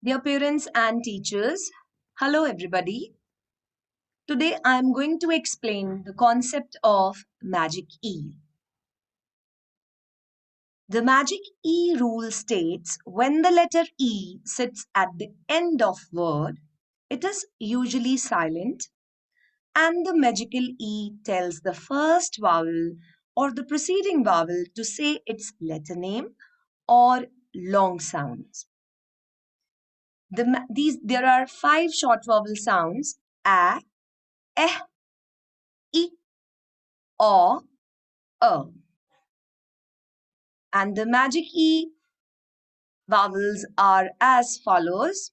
Dear parents and teachers, hello everybody. Today I am going to explain the concept of magic E. The magic E rule states when the letter E sits at the end of word, it is usually silent and the magical E tells the first vowel or the preceding vowel to say its letter name or long sounds. There are 5 short vowel sounds: a, eh, I, O, and the magic E vowels are as follows.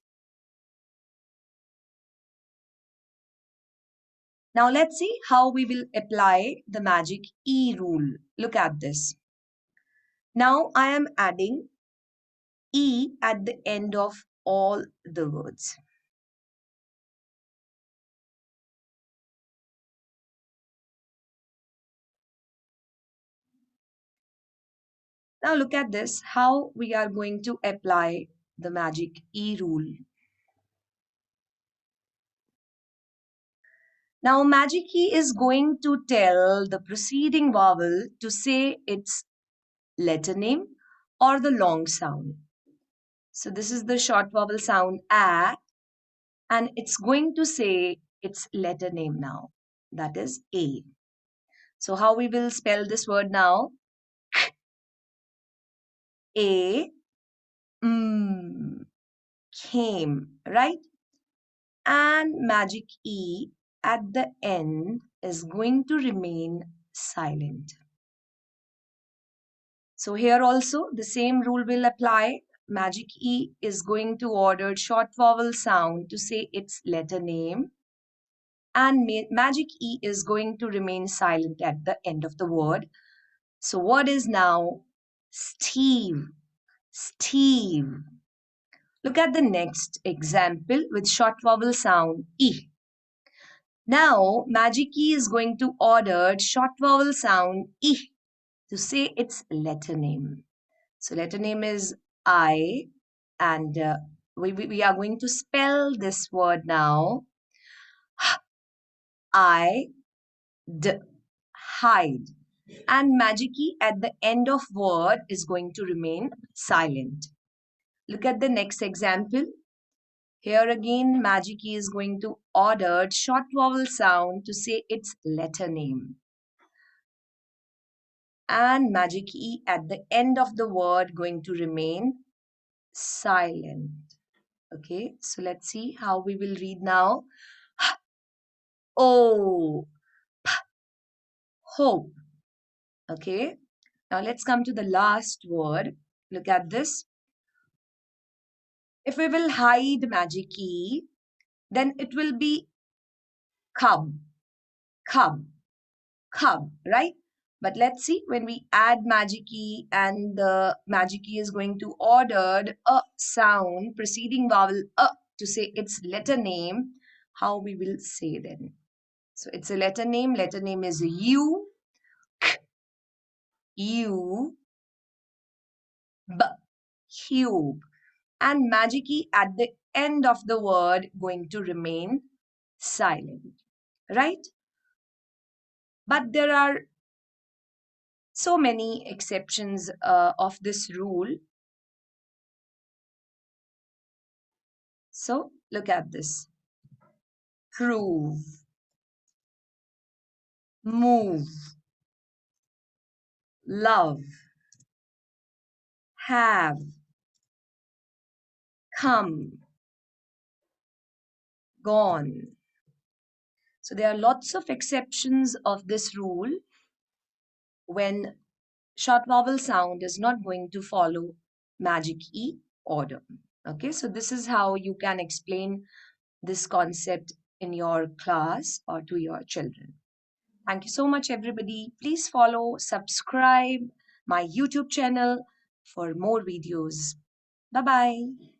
Now let's see how we will apply the magic E rule. Look at this. Now I am adding E at the end of all the words. Now look at this, how we are going to apply the magic E rule. Now magic E is going to tell the preceding vowel to say its letter name or the long sound. So this is the short vowel sound a, and it's going to say its letter name now. That is A. So how we will spell this word now? A, came, right? And magic E at the end is going to remain silent. So here also the same rule will apply. Magic E is going to order short vowel sound to say its letter name, and magic E is going to remain silent at the end of the word. So word is now Steve. Steve. Look at the next example with short vowel sound E. Now magic E is going to order short vowel sound E to say its letter name. So letter name is I, and we are going to spell this word now. I, D, hide. And magic E at the end of word is going to remain silent. Look at the next example. Here again, magic E is going to order short vowel sound to say its letter name. And magic E at the end of the word going to remain silent. Okay, so let's see how we will read now. O, P, hope. Okay, now let's come to the last word. Look at this. If we will hide magic E, then it will be cub, cub, cub, right? But let's see, when we add magic E and the magic E is going to order a sound preceding vowel to say its letter name, how we will say then. So it's a letter name is U, K, U, B, cube. And magic E at the end of the word going to remain silent, right? But there are so many exceptions of this rule. So look at this. Prove, move, love, have, come, gone. So there are lots of exceptions of this rule when short vowel sound is not going to follow magic E order. Okay, so this is how you can explain this concept in your class or to your children. Thank you so much, everybody. Please follow, subscribe my YouTube channel for more videos. Bye-bye.